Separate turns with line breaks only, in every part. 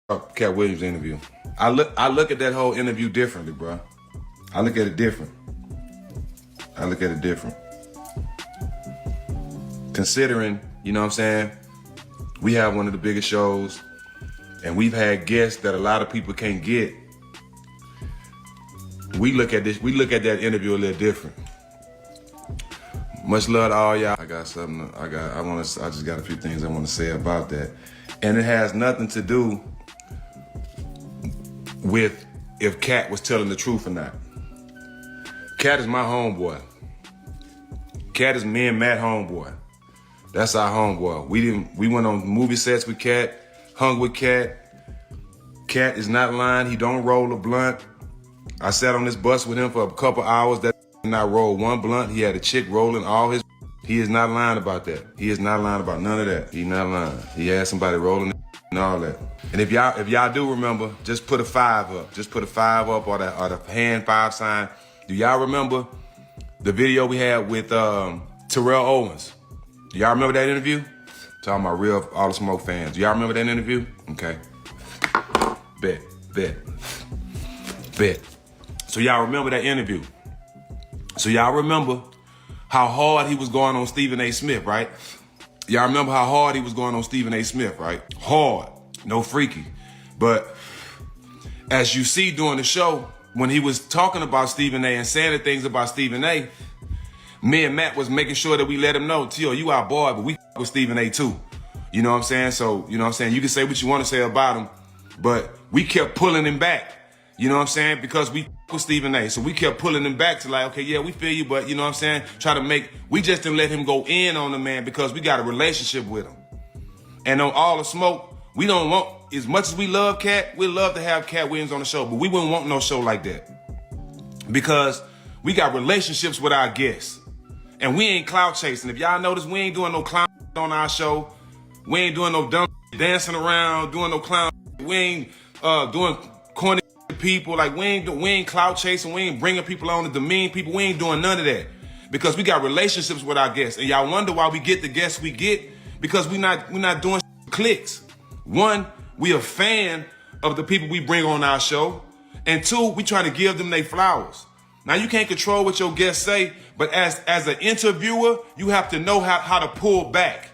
Katt Williams interview. I look at that whole interview differently, bro. I look at it different. Considering, you know what I'm saying, we have one of the biggest shows and we've had guests that a lot of people can't get. We look at that interview a little different. Much love to all y'all. I just got a few things I want to say about that. And it has nothing to do with if Katt was telling the truth or not. Katt is my homeboy. Katt is me and Matt homeboy. That's our homeboy. We went on movie sets with Katt, hung with Katt. Katt is not lying. He don't roll a blunt. I sat on this bus with him for a couple hours. That not roll one blunt. He had a chick rolling all his. He is not lying about that. He is not lying about none of that. He not lying. He had somebody rolling and all that. And if y'all do remember, just put a 5 up. Just put a 5 up or the hand 5 sign. Do y'all remember the video we had with Terrell Owens? Do y'all remember that interview? Talking about real All the Smoke fans. Do y'all remember that interview? Okay. Bet. So y'all remember that interview. So y'all remember how hard he was going on Stephen A. Smith, right? Y'all remember how hard he was going on Stephen A. Smith, right? Hard, no freaky. But as you see during the show, when he was talking about Stephen A. and saying the things about Stephen A., me and Matt was making sure that we let him know, Tio, you our boy, but we with Stephen A. too. You know what I'm saying? So, you know what I'm saying? You can say what you want to say about him, but we kept pulling him back. You know what I'm saying? Because we with Stephen A. So we kept pulling him back to like, okay, yeah, we feel you, but you know what I'm saying? We just didn't let him go in on the man because we got a relationship with him. And on All the Smoke, we don't want, as much as we love Katt, we love to have Katt Williams on the show, but we wouldn't want no show like that. Because we got relationships with our guests. And we ain't clout chasing. If y'all notice, we ain't doing no clown on our show. We ain't doing no dumb dancing around, doing no clown. We ain't doing corny people. Like we ain't clout chasing. We ain't bringing people on to demean people. We ain't doing none of that because we got relationships with our guests. And y'all wonder why we get the guests we get because we not doing clicks. One, we a fan of the people we bring on our show, and two, we trying to give them their flowers. Now you can't control what your guests say, but as an interviewer, you have to know how to pull back.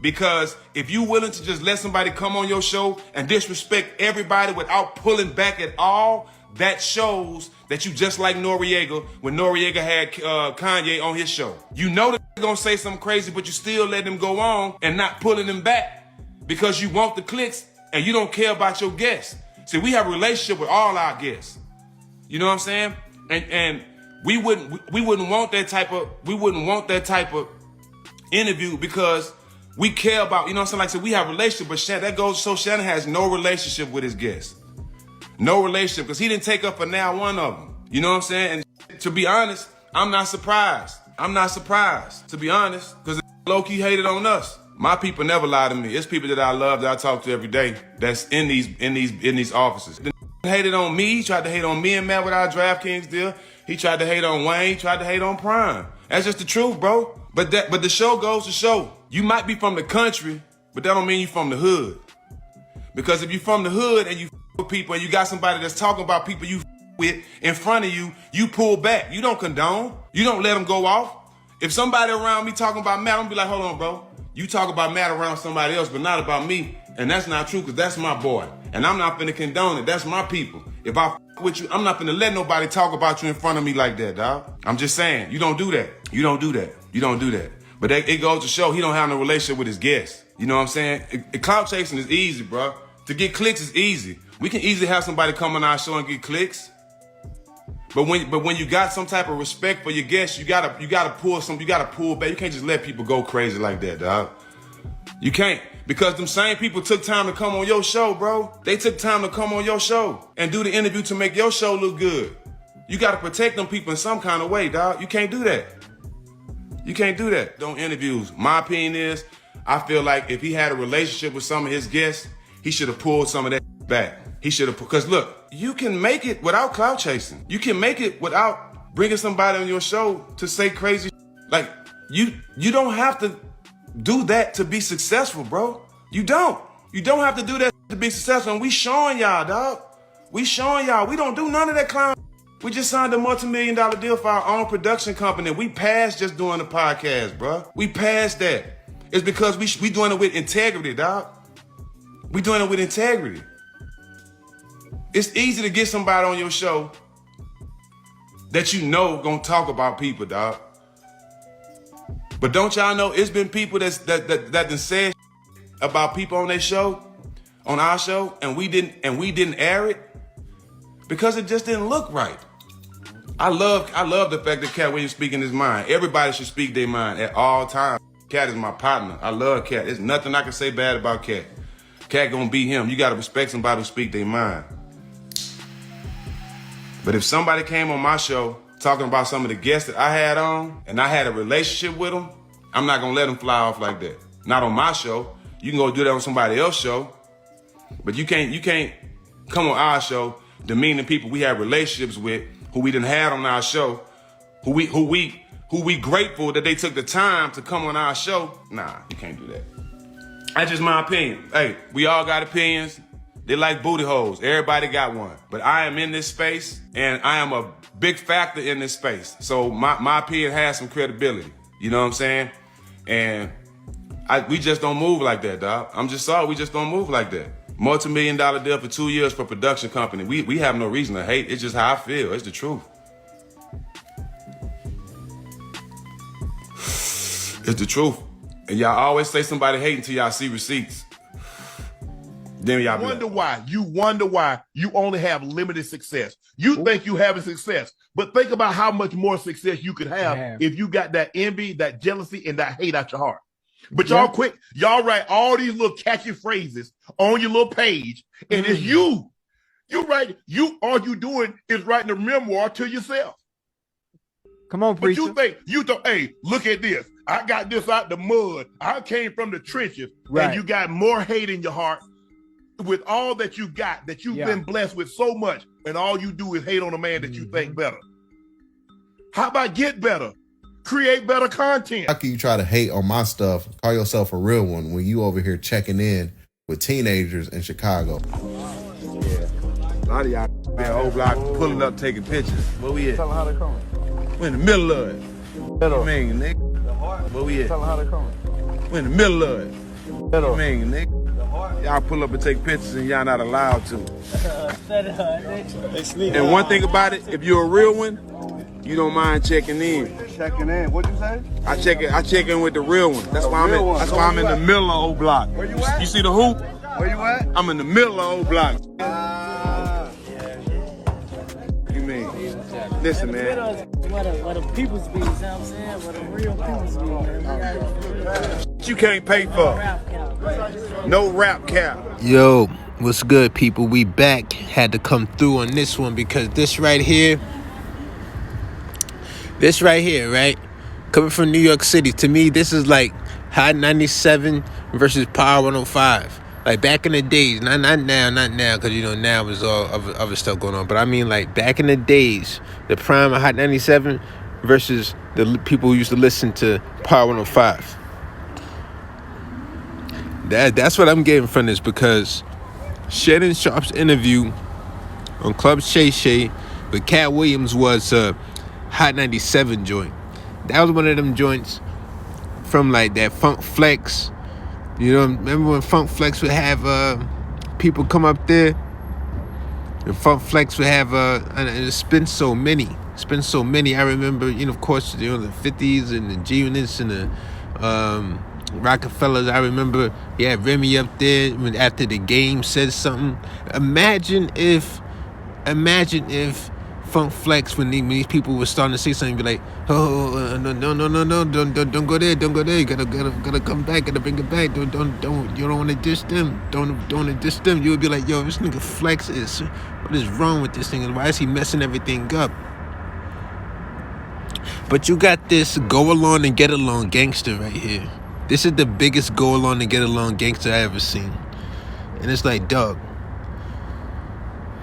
Because if you're willing to just let somebody come on your show and disrespect everybody without pulling back at all, that shows that you just like Noriega when Noriega had Kanye on his show. You know that they're going to say something crazy, but you still let them go on and not pulling them back because you want the clicks and you don't care about your guests. See, we have a relationship with all our guests. You know what I'm saying? And we wouldn't want that type of interview because we care about, you know what I'm saying? Like I said, we have a relationship, but that goes so Shannon has no relationship with his guests. No relationship, because he didn't take up for now one of them. You know what I'm saying? And to be honest, I'm not surprised. To be honest, because low-key hated on us. My people never lie to me. It's people that I love, that I talk to every day, that's in these offices. He hated on me. He tried to hate on me and Matt with our DraftKings deal. He tried to hate on Wayne. He tried to hate on Prime. That's just the truth, bro. But the show goes to show. You might be from the country, but that don't mean you from the hood. Because if you from the hood and you with people and you got somebody that's talking about people you with in front of you, you pull back. You don't condone. You don't let them go off. If somebody around me talking about Matt, I'm gonna be like, hold on, bro. You talk about Matt around somebody else, but not about me. And that's not true, because that's my boy. And I'm not finna condone it. That's my people. If I with you, I'm not finna let nobody talk about you in front of me like that, dog. I'm just saying, you don't do that. You don't do that. But it goes to show he don't have no relationship with his guests. You know what I'm saying? Clout chasing is easy, bro. To get clicks is easy. We can easily have somebody come on our show and get clicks. But when you got some type of respect for your guests, you gotta pull back. You can't just let people go crazy like that, dog. You can't. Because them same people took time to come on your show, bro. They took time to come on your show and do the interview to make your show look good. You got to protect them people in some kind of way, dog. You can't do that. Don't interviews. My opinion is, I feel like if he had a relationship with some of his guests, he should have pulled some of that back. He should have, because look, you can make it without clout chasing. You can make it without bringing somebody on your show to say crazy. Like, you don't have to do that to be successful, bro. You don't have to do that to be successful, and we showing y'all, dog. We showing y'all. We don't do none of that clown. We just signed a multi-million-dollar deal for our own production company. We passed just doing the podcast, bro. We passed that. It's because we doing it with integrity, dog. We doing it with integrity. It's easy to get somebody on your show that you know gonna talk about people, dog. But don't y'all know it's been people that done said about people on their show, on our show, and we didn't air it because it just didn't look right. I love the fact that Katt Williams speaking his mind. Everybody should speak their mind at all times. Katt is my partner. I love Katt. There's nothing I can say bad about Katt. Katt gonna be him. You gotta respect somebody who speak their mind. But if somebody came on my show talking about some of the guests that I had on, and I had a relationship with them, I'm not gonna let them fly off like that. Not on my show. You can go do that on somebody else's show. But you can't come on our show demeaning people we have relationships with, who we done had on our show, who we grateful that they took the time to come on our show. Nah, you can't do that. That's just my opinion. Hey, we all got opinions. They like booty holes. Everybody got one. But I am in this space, and I am a big factor in this space. So my opinion has some credibility. You know what I'm saying? And we just don't move like that, dog. I'm just sorry, we just don't move like that. Multi-million-dollar deal for 2 years for production company. We have no reason to hate. It's just how I feel. It's the truth. It's the truth. And y'all always say somebody hating until y'all see receipts. Then y'all
wonder why you only have limited success. You think you having success, but think about how much more success you could have if you got that envy, that jealousy, and that hate out your heart. But y'all write all these little catchy phrases on your little page, and it's you. All you doing is writing a memoir to yourself.
Come on, preacher.
But you think, hey, look at this. I got this out the mud. I came from the trenches, and you got more hate in your heart with all that you got, that you've been blessed with so much, and all you do is hate on a man that you think better. How about get better? Create better content.
How can you try to hate on my stuff, call yourself a real one, when you over here checking in with teenagers in Chicago?
Yeah. A lot of y'all been old block pulling up, taking pictures. Where we at?
Tell them how they coming.
We're in the middle of it. What you mean, nigga? Where we at?
Tell them how they coming.
We're in the middle of it. What you mean, nigga? Y'all pull up and take pictures and y'all not allowed to. And one thing about it, if you're a real one, you don't mind checking in.
Checking in. What'd you say?
I check in with the real one. That's why I'm in the middle of old block.
Where you at?
You see the hoop?
Where you at?
I'm in the middle of old block. You mean? Listen, man.
What the people speak, you know what I'm saying? What the real people speak, man.
You can't pay for. No rap cap.
Yo, what's good, people? We back. Had to come through on this one because this right here, right? Coming from New York City, to me, this is like Hot 97 versus Power 105. Like back in the days, not now, because, you know, now there's all other stuff going on. But I mean, like, back in the days, the prime of Hot 97 versus the people who used to listen to Power 105. That's what I'm getting from this, because Shannon Sharpe's interview on Club Shay Shay with Katt Williams was a Hot 97 joint. That was one of them joints from like that Funk Flex. You know, remember when Funk Flex would have people come up there? And Funk Flex would have and it's been so many. I remember, you know, of course, you know, the 50s and the G-Units and the Rockefellers. I remember, Remy up there when after the game said something. Imagine if Funk Flex, when these people were starting to say something, be like, no, don't go there, you gotta come back, gotta bring it back, you don't want to diss them, don't want to diss them. You would be like, yo, this nigga Flex what is wrong with this thing, and why is he messing everything up? But you got this go along and get along gangster right here. This is the biggest go along and get along gangster I ever seen. And it's like, dog,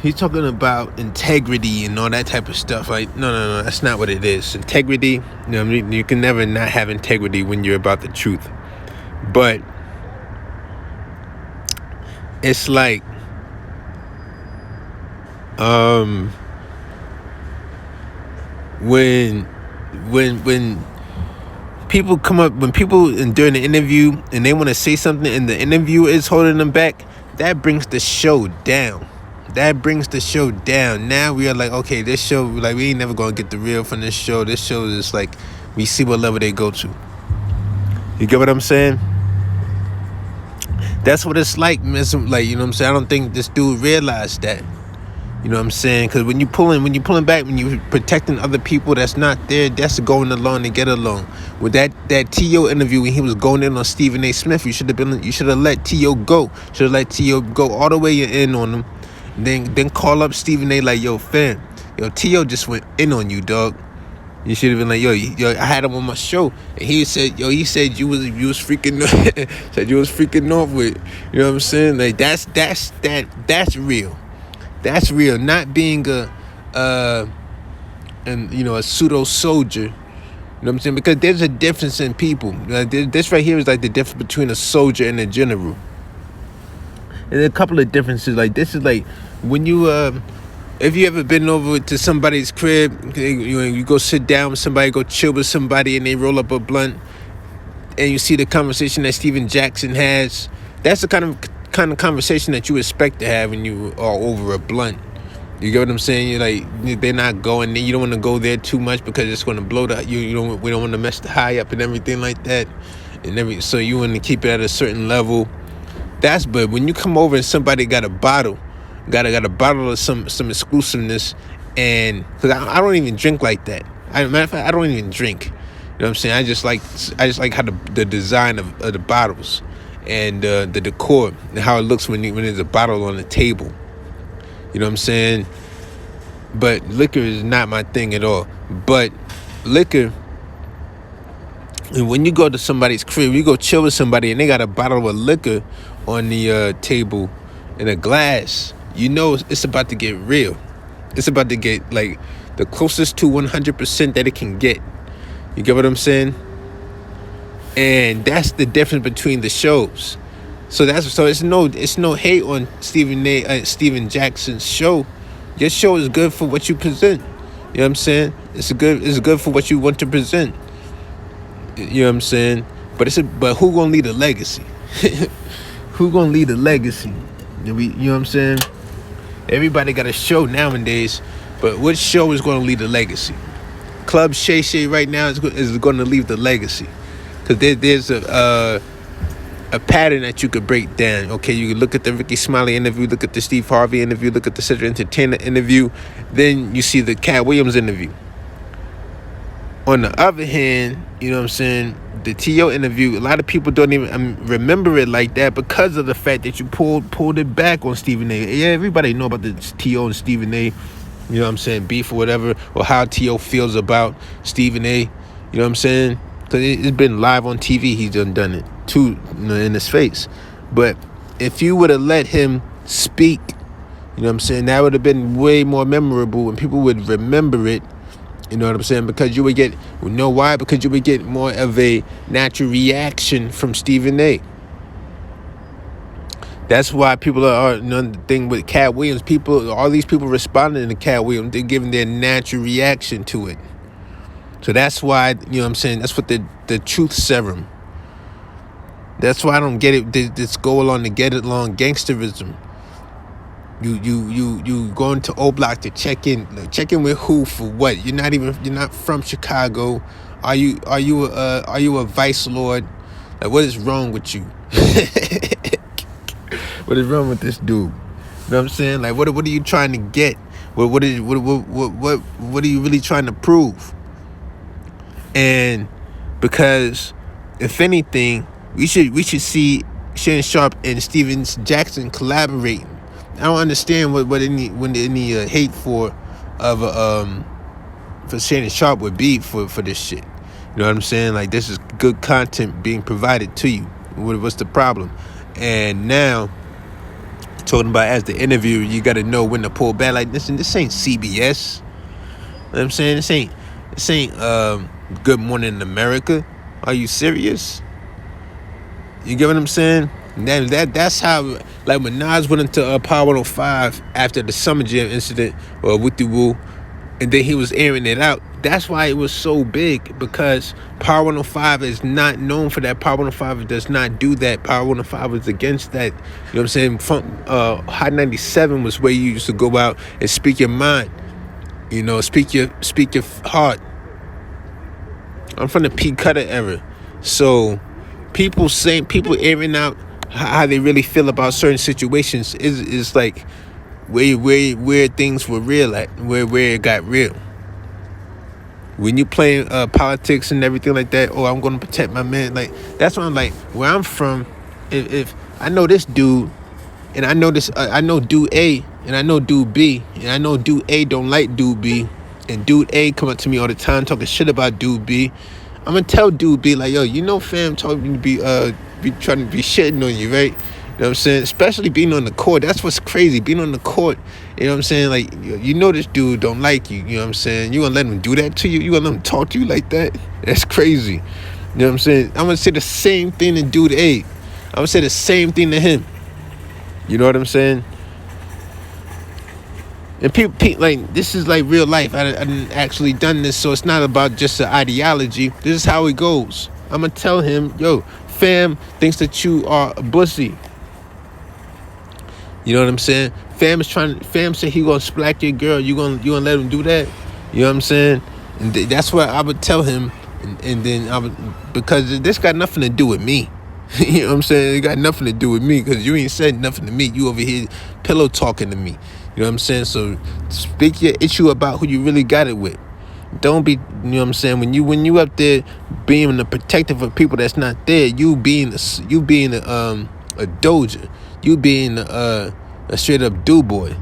he's talking about integrity and all that type of stuff. Like, no, that's not what it is. Integrity, you know, you can never not have integrity when you're about the truth. But it's like when people come up, when people during the interview and they want to say something and the interviewer is holding them back, that brings the show down. Now we are like, okay, this show, like, we ain't never gonna get the real from this show. This show is like, we see what level they go to. You get what I'm saying? That's what it's like, man. Like, you know what I'm saying? I don't think this dude realized that. You know what I'm saying? Because when you pulling back, when you protecting other people that's not there, that's going along to get along. With that T.O. interview when he was going in on Stephen A. Smith, you should have let T.O. go. Should have let T.O. go all the way in on him. Then call up Stephen A. like, yo, fam, yo, T.O. just went in on you, dog. You should have been like, yo, I had him on my show, and he said you was freaking said you was freaking off with, you know what I'm saying? Like, that's real. That's real. Not being a pseudo soldier. You know what I'm saying? Because there's a difference in people. This right here is like the difference between a soldier and a general. And there are a couple of differences. Like, this is like when you if you ever been over to somebody's crib, you go sit down with somebody, go chill with somebody, and they roll up a blunt, and you see the conversation that Steven Jackson has. That's the kind of conversation that you expect to have when you are over a blunt. You get what I'm saying? You're like, they're not going there. You don't want to go there too much because it's going to blow we don't want to mess the high up and everything like that. So you want to keep it at a certain level. But when you come over and somebody got a bottle, got a bottle of some exclusiveness, and because I don't even drink like that. Matter of fact, I don't even drink. You know what I'm saying? I just like how the design of the bottles and the decor and how it looks when there's a bottle on the table. You know what I'm saying? But liquor is not my thing at all. But liquor, and when you go to somebody's crib, you go chill with somebody and they got a bottle of liquor on the table in a glass, you know it's about to get real. It's about to get like the closest to 100% that it can get. You get what I'm saying? And that's the difference between the shows. So it's no hate on Steven Jackson's show. Your show is good for what you present. You know what I'm saying? It's good for what you want to present. You know what I'm saying? But who gonna lead a legacy? Who gonna lead a legacy? You know what I'm saying? Everybody got a show nowadays, but what show is gonna lead a legacy? Club Shay Shay right now is going to leave the legacy, because there's a pattern that you could break down. Okay, you could look at the Ricky Smiley interview, look at the Steve Harvey interview, look at the Cedric Entertainer interview, then you see the Katt Williams interview. On the other hand, you know what I'm saying, the T.O. interview, a lot of people don't even remember it like that because of the fact that you pulled it back on Stephen A. Yeah, everybody know about the T.O. and Stephen A., you know what I'm saying, beef or whatever, or how T.O. feels about Stephen A., you know what I'm saying? Because it's been live on TV, he's done it, too, in his face. But if you would have let him speak, you know what I'm saying, that would have been way more memorable and people would remember it. You know what I'm saying? Because you would get, you know why? Because you would get more of a natural reaction from Stephen A. That's why people are, the thing with Katt Williams, all these people responding to Katt Williams, they're giving their natural reaction to it. So that's why, you know what I'm saying, that's what the truth serum. That's why I don't get it, this go along to get it along gangsterism. You going to O Block to check in with who for what? You're not from Chicago. Are you a vice lord? Like, what is wrong with you? What is wrong with this dude? You know what I'm saying? Like, what are you trying to get? What are you really trying to prove? And because if anything, we should see Shannon Sharpe and Steven Jackson collaborating. I don't understand what any hate for Shannon Sharpe would be for this shit. You know what I'm saying? Like, this is good content being provided to you. What's the problem? And now, talking about as the interviewer, you got to know when to pull back. Like, this ain't CBS. You know what I'm saying? This ain't Good Morning America. Are you serious? You get what I'm saying? That's how Like when Nas went into Power 105 after the Summer Jam incident, or with the Woo, and then he was airing it out. That's why it was so big, because Power 105 is not known for that. Power 105 does not do that. Power 105 is against that. You know what I'm saying? Hot 97 was where you used to go out and speak your mind. You know, speak your heart. I'm from the P. Cutter era. So people airing out how they really feel about certain situations is like where things were real at, where it got real. When you play politics and everything like that, oh, I'm gonna protect my man. Like, that's what I'm like. Where I'm from, if I know this dude, and I know this, I know dude A, and I know dude B, and I know dude A don't like dude B, and dude A come up to me all the time talking shit about dude B. I'm gonna tell dude B, like, yo, you know, fam, talking to be trying to be shitting on you, right? You know what I'm saying? Especially being on the court. That's what's crazy. Being on the court, you know what I'm saying? Like, you know this dude don't like you. You know what I'm saying? You gonna let him do that to you? You gonna let him talk to you like that? That's crazy. You know what I'm saying? I'm gonna say the same thing to dude A. I'm gonna say the same thing to him. You know what I'm saying? And people like, this is like real life. I didn't actually done this, so it's not about just the ideology. This is how it goes. I'm gonna tell him, yo, fam thinks that you are a pussy. You know what I'm saying? Fam said he gonna splack your girl. You gonna let him do that? You know what I'm saying? And that's what I would tell him. And then I would, because this got nothing to do with me. You know what I'm saying? It got nothing to do with me, because you ain't said nothing to me. You over here pillow talking to me. You know what I'm saying? So speak your issue about who you really got it with. Don't be, you know what I'm saying? When you up there being the protective of people that's not there, you being a doja, you being a straight up do boy.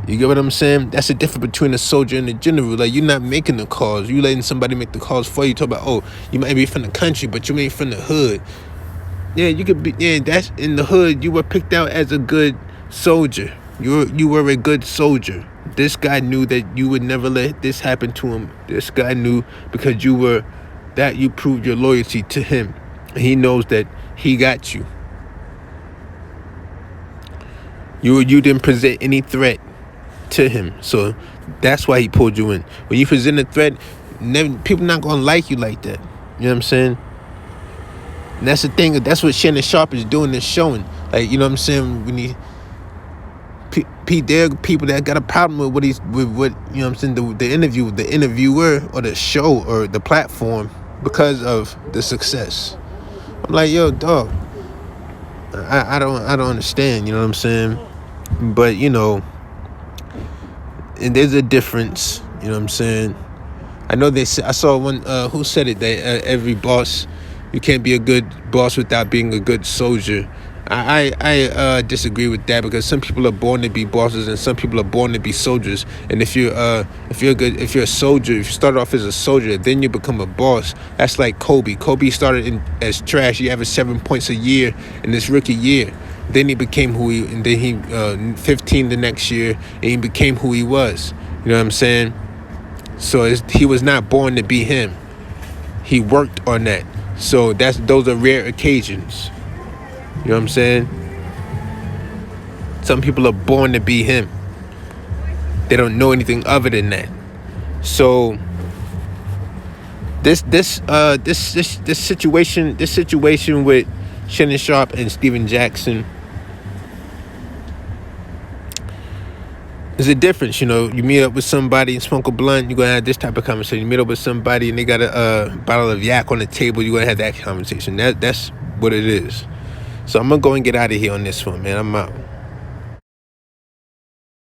You get what I'm saying? That's the difference between a soldier and a general. Like, you're not making the calls. You letting somebody make the calls for you. Talk about, oh, you might be from the country, but you ain't from the hood. Yeah, you could be. Yeah, that's in the hood. You were picked out as a good soldier. You were a good soldier. This guy knew that you would never let this happen to him. This guy knew, because you proved your loyalty to him. And he knows that he got you. You didn't present any threat to him. So that's why he pulled you in. When you present a threat, people not gonna like you like that. You know what I'm saying? And that's the thing. That's what Shannon Sharpe is doing and showing. Like, you know what I'm saying? When there are people that got a problem with what you know what I'm saying, the interviewer, or the show, or the platform, because of the success. I'm like, yo, dog, I don't understand, you know what I'm saying? But, you know, and there's a difference, you know what I'm saying? I know I saw one, who said it, that every boss, you can't be a good boss without being a good soldier. I disagree with that, because some people are born to be bosses and some people are born to be soldiers. And if you're a soldier, if you start off as a soldier, then you become a boss. That's like Kobe. Kobe started as trash. He averaged 7 points a year in his rookie year. Then he became and then he 15 the next year, and he became who he was. You know what I'm saying? So he was not born to be him. He worked on that. So those are rare occasions. You know what I'm saying? Some people are born to be him. They don't know anything other than that. So this situation with Shannon Sharpe and Steven Jackson is a difference. You know, you meet up with somebody and smoke a blunt, you're gonna have this type of conversation. You meet up with somebody and they got a bottle of yak on the table, you're gonna have that conversation. That's what it is. So I'm gonna go and get out of here on this one, man. I'm out.